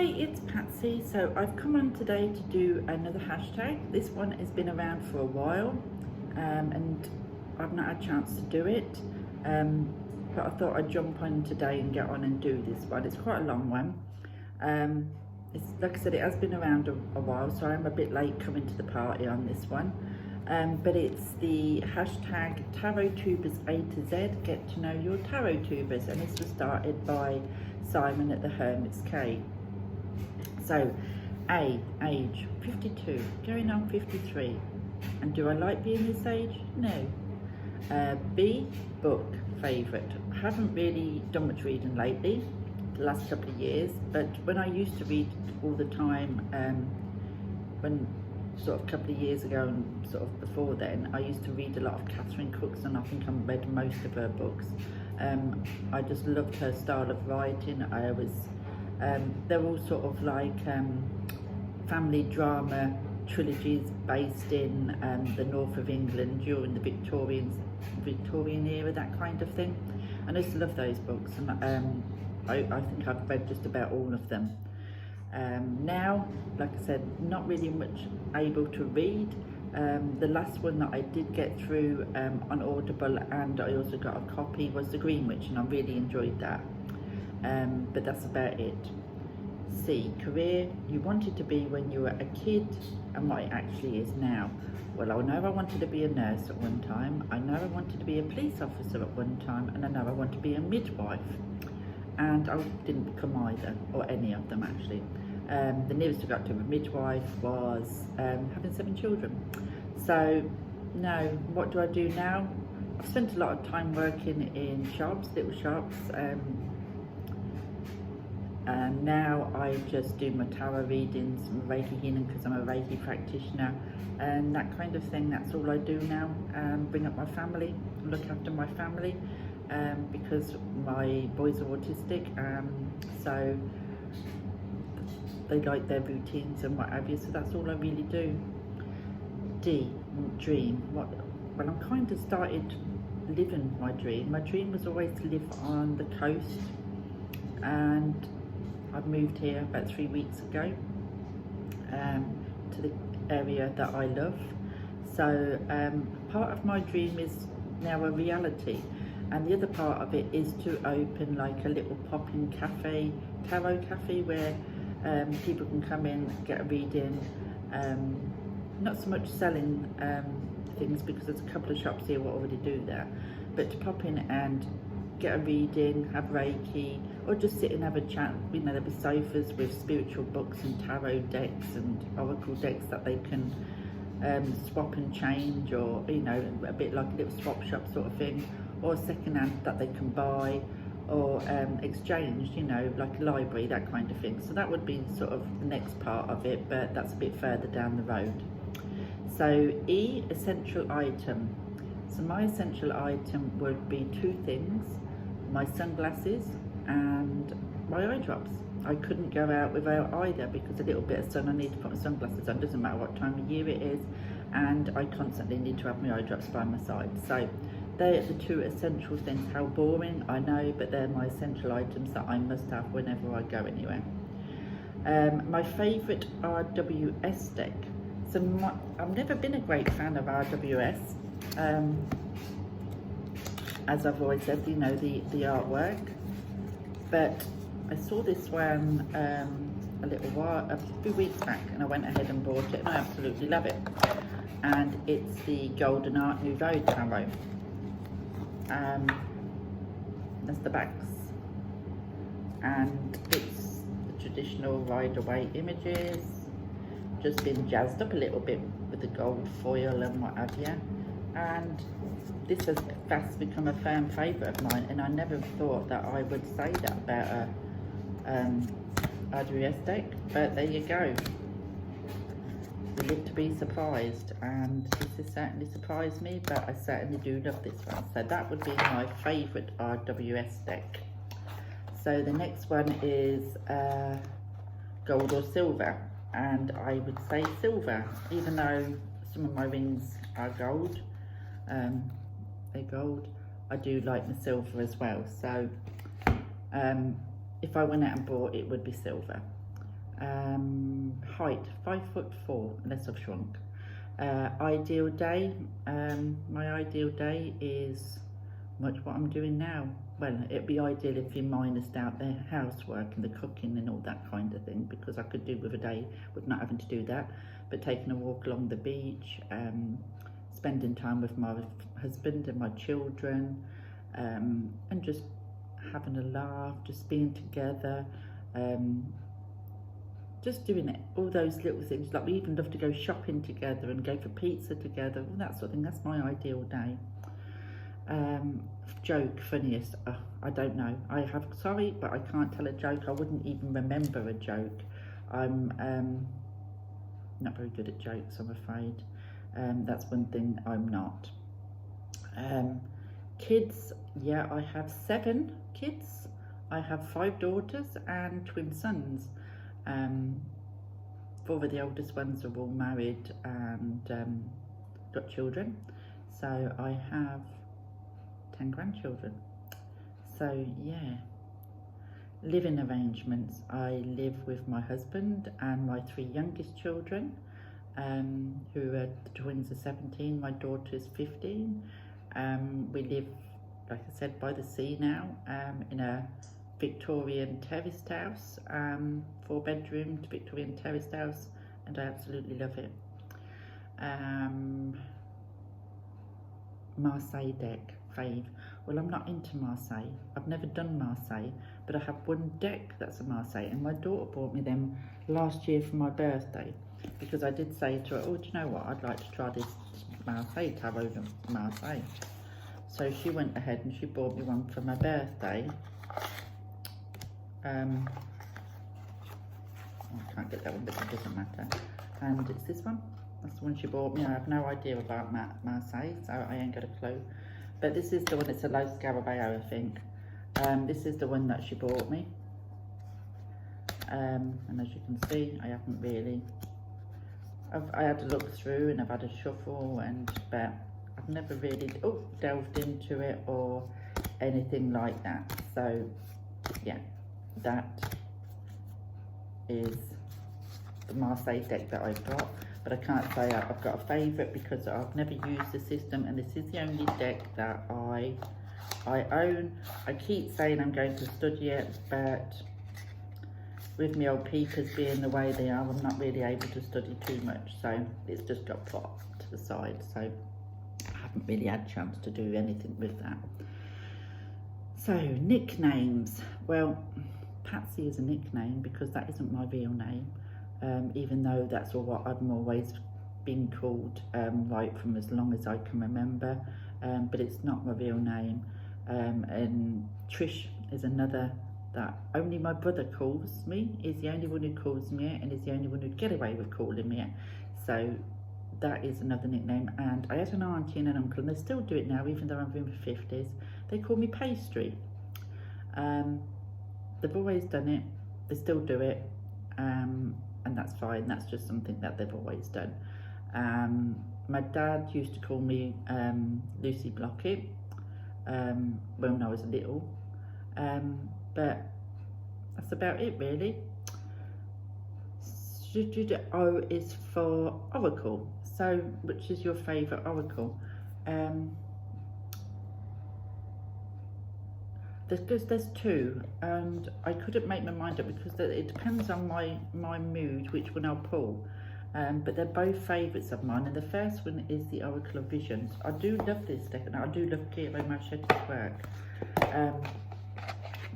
Hi, it's Patsy. So I've come on today to do another hashtag. This one has been around for a while and I've not had a chance to do it, but I thought I'd jump on today and get on and do this one. It's quite a long one. It's like I said, it has been around a while, so I'm a bit late coming to the party on this one. But it's the hashtag Tarot Tubers A to Z, get to know your tarot tubers, and this was started by Simon at the Hermit's Cave. So, A, age 52, going on 53, and do I like being this age? No. B, book, favourite. I haven't really done much reading lately, the last couple of years, but when I used to read all the time, when sort of a couple of years ago and sort of before then, I used to read a lot of Catherine Cook's, and I think I've read most of her books. I just loved her style of writing. They're all sort of like family drama trilogies based in the north of England during the Victorian era, that kind of thing. And I used to love those books, and I think I've read just about all of them. Now, like I said, not really much able to read. The last one that I did get through on Audible, and I also got a copy, was The Green Witch, and I really enjoyed that. But that's about it. C, career you wanted to be when you were a kid and what it actually is now. Well, I know I wanted to be a nurse at one time, I know I wanted to be a police officer at one time, and I know I want to be a midwife. And I didn't become either, or any of them actually. The nearest I got to a midwife was having 7 children. So, no, what do I do now? I've spent a lot of time working in shops, little shops, and now I just do my tarot readings, my Reiki healing, because I'm a Reiki practitioner, and that kind of thing. That's all I do now. Bring up my family, look after my family, because my boys are autistic, so they like their routines and what have you, so that's all I really do. D, dream. Well, I'm kind of started living my dream. My dream was always to live on the coast, and I've moved here about 3 weeks ago to the area that I love. So part of my dream is now a reality, and the other part of it is to open like a little pop-in cafe, tarot cafe, where people can come in, get a reading, not so much selling things, because there's a couple of shops here that already do that, but to pop in and get a reading, have Reiki, or just sit and have a chat. You know, there'll be sofas with spiritual books and tarot decks and oracle decks that they can swap and change, or, you know, a bit like a little swap shop sort of thing, or second hand that they can buy, or exchange, you know, like a library, that kind of thing. So that would be sort of the next part of it, but that's a bit further down the road. So E, essential item. So my essential item would be 2 things: my sunglasses and my eye drops. I couldn't go out without either, because a little bit of sun, I need to put my sunglasses on, doesn't matter what time of year it is, and I constantly need to have my eye drops by my side. So they're the 2 essential things. How boring, I know, but they're my essential items that I must have whenever I go anywhere. My favourite RWS deck. So I've never been a great fan of RWS. As I've always said, you know, the artwork, but I saw this one a few weeks back, and I went ahead and bought it, and I absolutely love it. And it's the Golden Art Nouveau Tarot. That's the backs, and it's the traditional Rider-Waite images, just been jazzed up a little bit with the gold foil and what have you. And this has fast become a fan favourite of mine, and I never thought that I would say that about a RWS deck, but there you go. We live to be surprised, and this has certainly surprised me, but I certainly do love this one. So that would be my favourite RWS deck. So the next one is gold or silver, and I would say silver, even though some of my rings are gold. They're gold. I do like the silver as well, so if I went out and bought, it would be silver. Height 5'4", unless I've shrunk. Ideal day, my ideal day is much what I'm doing now. Well, it'd be ideal if you minused out the housework and the cooking and all that kind of thing, because I could do with a day with not having to do that, but taking a walk along the beach, spending time with my husband and my children, and just having a laugh, just being together, just doing it, all those little things. Like we even love to go shopping together and go for pizza together, all that sort of thing. That's my ideal day. Joke, funniest, I don't know. Sorry, but I can't tell a joke. I wouldn't even remember a joke. I'm not very good at jokes, I'm afraid. That's one thing I'm not. Kids, yeah, I have 7 kids. I have 5 daughters and twin sons. 4 of the oldest ones are all married and got children. So I have 10 grandchildren. So yeah. Living arrangements. I live with my husband and my 3 youngest children, who are, the twins are 17, my daughter is 15. We live, like I said, by the sea now, in a Victorian terraced house, 4-bedroom Victorian terraced house, and I absolutely love it. Marseille deck, fave. Well, I'm not into Marseille. I've never done Marseille, but I have one deck that's a Marseille, and my daughter bought me them last year for my birthday, because I did say to her, oh, do you know what, I'd like to try this Marseille tarot of Marseille. So she went ahead and she bought me one for my birthday. I can't get that one, but it doesn't matter. And it's this one. That's the one she bought me. I have no idea about Marseille, so I ain't got a clue. But this is the one, it's a Los Scarabeo, I think. This is the one that she bought me. And as you can see, I haven't really, I had to look through and I've had a shuffle, but I've never really delved into it or anything like that. So yeah, that is the Marseille deck that I've got. But I can't say I've got a favourite, because I've never used the system, and this is the only deck that I own. I keep saying I'm going to study it, but with my old peepers being the way they are, I'm not really able to study too much, so it's just got put to the side. So I haven't really had a chance to do anything with that. So nicknames. Well, Patsy is a nickname because that isn't my real name. Even though that's what I've always been called, right from as long as I can remember, but it's not my real name. And Trish is another that only my brother calls me, is the only one who calls me it, and is the only one who'd get away with calling me it. So that is another nickname. And I had an auntie and an uncle, and they still do it now, even though I'm in my 50s. They call me Pastry. They've always done it, they still do it. And that's fine, that's just something that they've always done. My dad used to call me Lucy Blockett when I was little, but that's about it really. O is for Oracle. So which is your favourite Oracle? There's 2, and I couldn't make my mind up because it depends on my mood which one I'll pull, but they're both favourites of mine. And the first one is the Oracle of Visions. I do love this deck, and I do love Kiro Marchetti's work,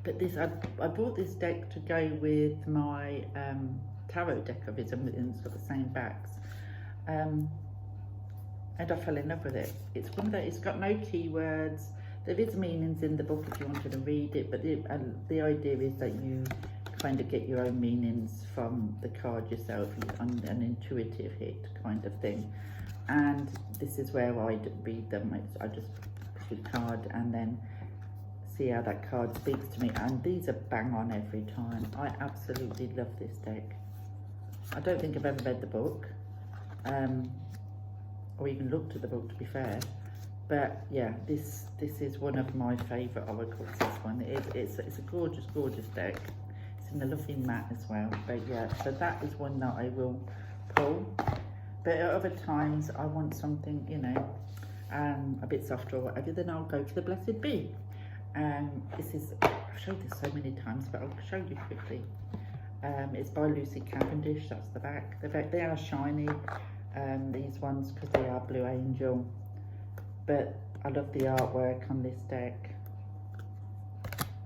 but this I bought this deck to go with my tarot deck of his, and it's got the same backs, and I fell in love with it. It's one that it's got no keywords. There is meanings in the book if you wanted to read it, but the idea is that you kind of get your own meanings from the card yourself, on an intuitive hit kind of thing. And this is where I read them. I just push a card and then see how that card speaks to me. And these are bang on every time. I absolutely love this deck. I don't think I've ever read the book, or even looked at the book, to be fair. But yeah, this is one of my favourite oracles, this one. It's a gorgeous, gorgeous deck. in a lovely mat as well. But yeah, so that is one that I will pull. But at other times I want something, you know, a bit softer or whatever, then I'll go for the Blessed Bee. This is, I've showed this so many times, but I'll show you quickly. It's by Lucy Cavendish, that's the back. They are shiny, these ones, because they are Blue Angel. But I love the artwork on this deck.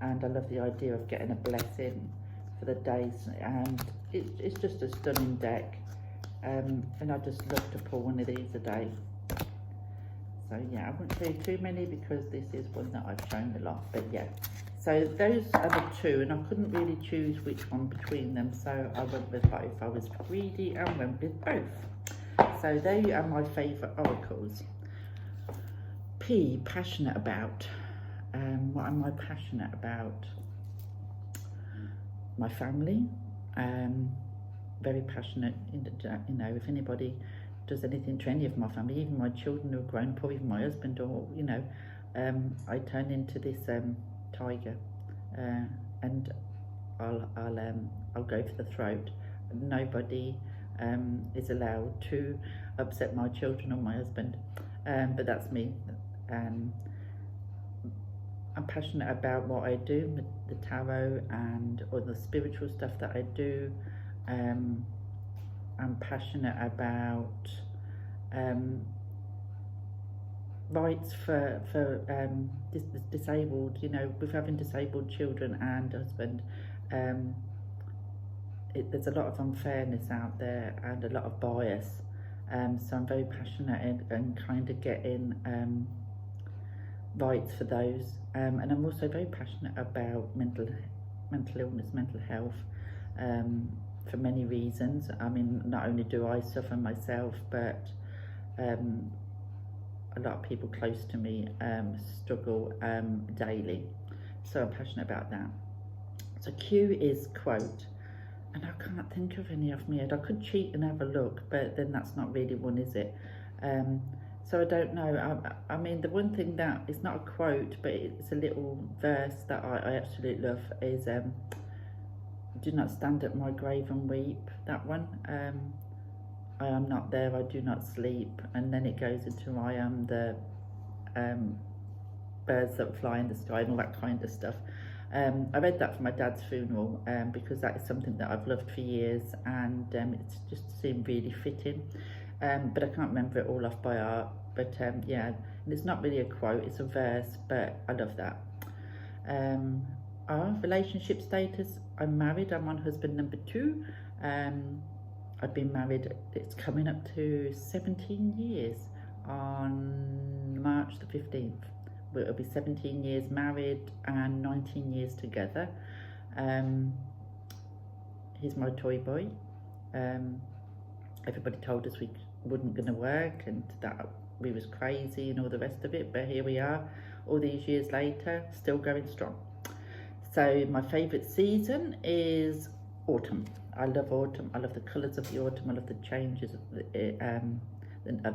And I love the idea of getting a blessing for the days. And it's just a stunning deck. And I just love to pull one of these a day. So yeah, I won't show you too many because this is one that I've shown a lot, but yeah. So those are the two, and I couldn't really choose which one between them, so I went with both. I was greedy and went with both. So they are my favourite oracles. P, passionate about. What am I passionate about? My family. Very passionate, you know, if anybody does anything to any of my family, even my children who are grown up, or even my husband, or you know, I turn into this tiger, and I'll go for the throat. Nobody is allowed to upset my children or my husband, but that's me. I'm passionate about what I do, the tarot and all the spiritual stuff that I do. I'm passionate about rights for disabled, you know, with having disabled children and husband. There's a lot of unfairness out there and a lot of bias, so I'm very passionate and kind of getting rights for those, and I'm also very passionate about mental illness, mental health, for many reasons. I mean, not only do I suffer myself, but a lot of people close to me struggle daily, so I'm passionate about that. So Q is quote, and I can't think of any off my head. I could cheat and have a look, but then that's not really one, is it? So I don't know. I mean, the one thing that is not a quote, but it's a little verse that I absolutely love is do not stand at my grave and weep. That one. I am not there, I do not sleep. And then it goes into I am the birds that fly in the sky and all that kind of stuff. I read that for my dad's funeral because that is something that I've loved for years, and it just seemed really fitting. But I can't remember it all off by heart. But yeah, and it's not really a quote, it's a verse, but I love that. Our relationship status, I'm married, I'm on husband number 2. I've been married, it's coming up to 17 years on March the 15th. It'll be 17 years married and 19 years together. He's my toy boy. Everybody told us we wasn't going to work and that we was crazy and all the rest of it, but here we are all these years later, still going strong. So my favourite season is autumn. I love autumn. I love the colours of the autumn. I love the changes of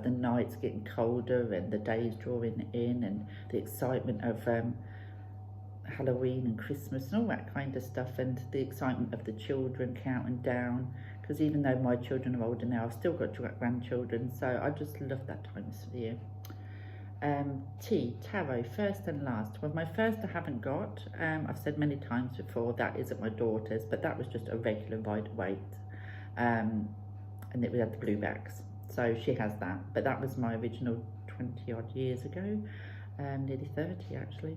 the nights getting colder and the days drawing in, and the excitement of Halloween and Christmas and all that kind of stuff, and the excitement of the children counting down. Because even though my children are older now, I've still got grandchildren, so I just love that time of the year. T, tarot, first and last. Well, my first I haven't got. I've said many times before that isn't my daughter's, but that was just a regular Rider-Waite, and we had the blue backs, so she has that. But that was my original 20 odd years ago, nearly 30 actually.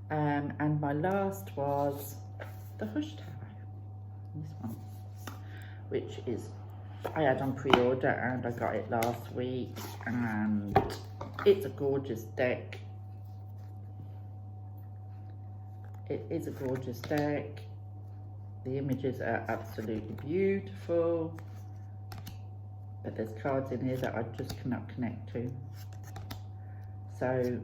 And my last was the Hush Tarot, this one, which is I had on pre-order and I got it last week, and it's a gorgeous deck. It is a gorgeous deck. The images are absolutely beautiful, but there's cards in here that I just cannot connect to. So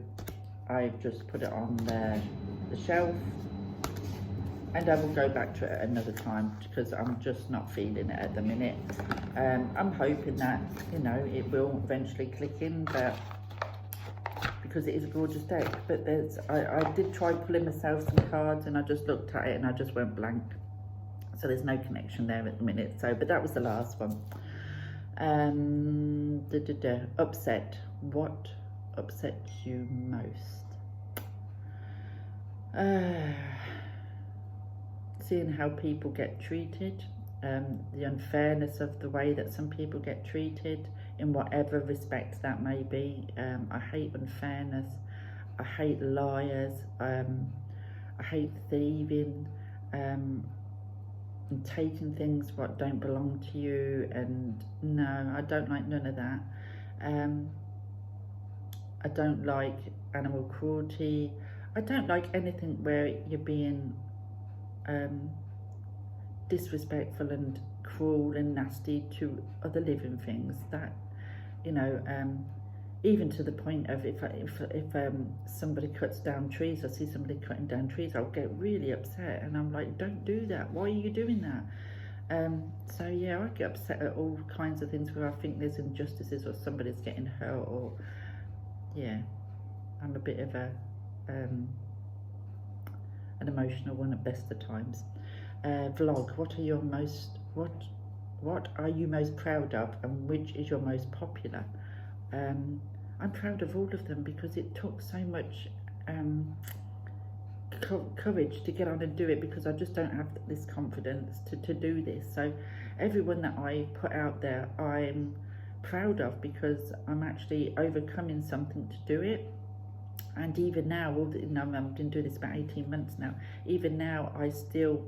I've just put it on the shelf, and I will go back to it another time because I'm just not feeling it at the minute. I'm hoping that, you know, it will eventually click in, but because it is a gorgeous deck. But I did try pulling myself some cards and I just looked at it and I just went blank. So there's no connection there at the minute. So, but that was the last one. Upset. What upsets you most? Seeing how people get treated, the unfairness of the way that some people get treated in whatever respect that may be. I hate unfairness. I hate liars. I hate thieving. And taking things what don't belong to you, and no, I don't like none of that. I don't like animal cruelty. I don't like anything where you're being disrespectful and cruel and nasty to other living things. That, you know, even to the point of if somebody cuts down trees, I see somebody cutting down trees, I'll get really upset, and I'm like, don't do that. Why are you doing that? So yeah, I get upset at all kinds of things where I think there's injustices or somebody's getting hurt, or yeah, I'm a bit of a an emotional one at best of times. Vlog. What are you most proud of, and which is your most popular? I'm proud of all of them because it took so much courage to get on and do it, because I just don't have this confidence to do this. So everyone that I put out there, I'm proud of, because I'm actually overcoming something to do it. And even now, I've been doing this about 18 months now, even now I still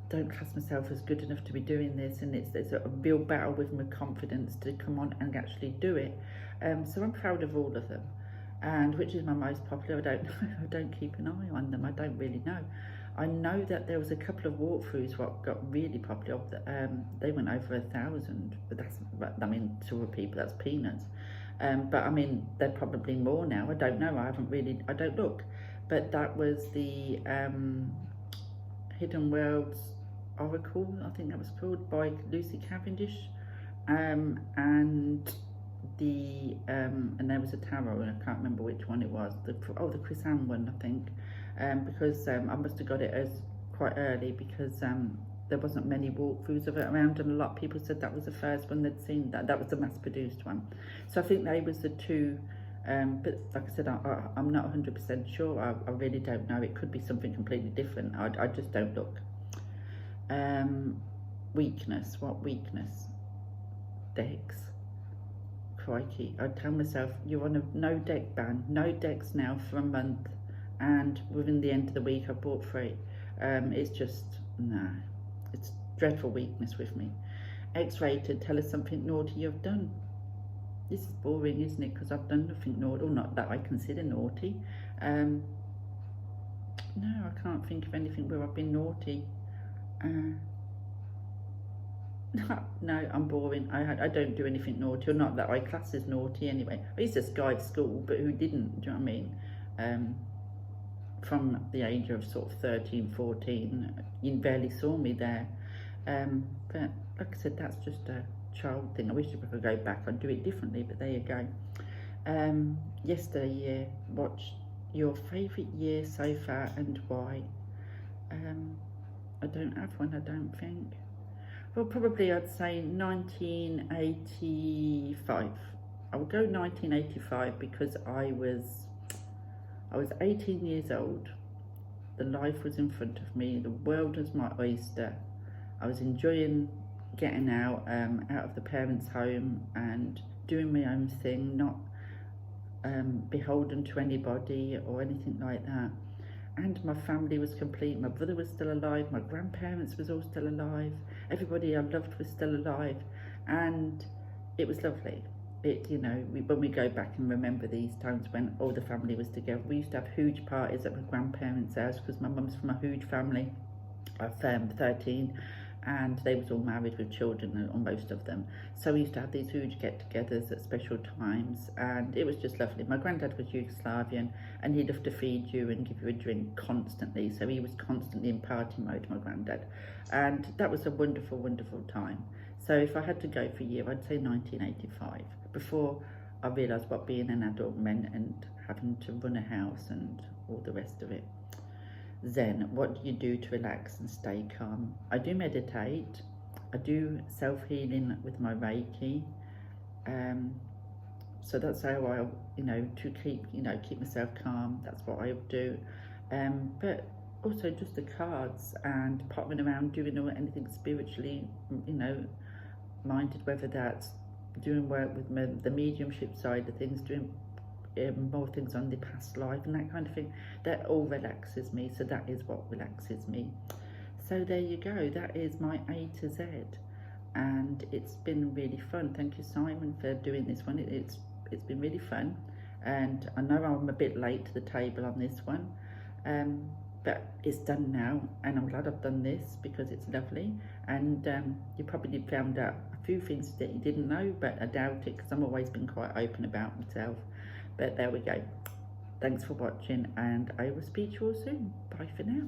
don't class myself as good enough to be doing this, and it's a real battle with my confidence to come on and actually do it. So I'm proud of all of them. And which is my most popular, I don't know. I don't keep an eye on them. I don't really know. I know that there was a couple of walkthroughs what got really popular. They went over 1,000, but that's, I mean, to other people that's peanuts. But I mean, they're probably more now. I don't know. I don't look. But that was the Hidden Worlds Oracle, I think that was called, by Lucy Cavendish, and there was a tarot, and I can't remember which one it was. The Chris Ann one, I think, because I must have got it as quite early, because there wasn't many walkthroughs of it around, and a lot of people said that was the first one they'd seen. That was the mass-produced one. So I think they was the two. But like I said, I'm not 100% sure. I really don't know. It could be something completely different. I just don't look. Weakness. What weakness? Decks. Crikey. I tell myself, you're on a no deck ban. No decks now for a month. And within the end of the week, I bought 3. It's just, no. It's dreadful weakness with me. X-rated. Tell us something naughty you've done. This is boring, isn't it? Because I've done nothing naughty, or not that I consider naughty. No, I can't think of anything where I've been naughty. No, I'm boring. I don't do anything naughty, or not that I class as naughty anyway. I used to skive school, but who didn't? Do you know what I mean? From the age of sort of 13, 14, you barely saw me there. But like I said, that's just a child thing. I wish if I could go back, I'd do it differently, but there you go. Yesterday year, what's your favourite year so far and why? I don't have one, I don't think. Well, probably I'd say 1985. I would go 1985 because I was 18 years old. The life was in front of me. The world was my oyster. I was enjoying getting out of the parents' home and doing my own thing, not beholden to anybody or anything like that. And my family was complete. My brother was still alive. My grandparents was all still alive. Everybody I loved was still alive, and it was lovely. When we go back and remember these times when all the family was together, we used to have huge parties at my grandparents' house, because my mum's from a huge family of 13, and they was all married with children, or most of them. So we used to have these huge get-togethers at special times, and it was just lovely. My granddad was Yugoslavian, and he'd have to feed you and give you a drink constantly, so he was constantly in party mode, my granddad, and that was a wonderful, wonderful time. So if I had to go for a year, I'd say 1985, before I realised what being an adult meant and having to run a house and all the rest of it. Zen. What do you do to relax and stay calm? I do meditate. I do self-healing with my Reiki. So that's how I, to keep myself calm. That's what I do. But also just the cards and popping around doing anything spiritually, minded, whether that's doing work with the mediumship side of things, doing more things on the past life and that kind of thing. That all relaxes me, so that is what relaxes me. So there you go, that is my A to Z, and it's been really fun. Thank you, Simon, for doing this one. It's been really fun, and I know I'm a bit late to the table on this one, but it's done now, and I'm glad I've done this because it's lovely. And you probably found out a few things that you didn't know, but I doubt it because I've always been quite open about myself. But there we go. Thanks for watching, and I will speak to you all soon. Bye for now.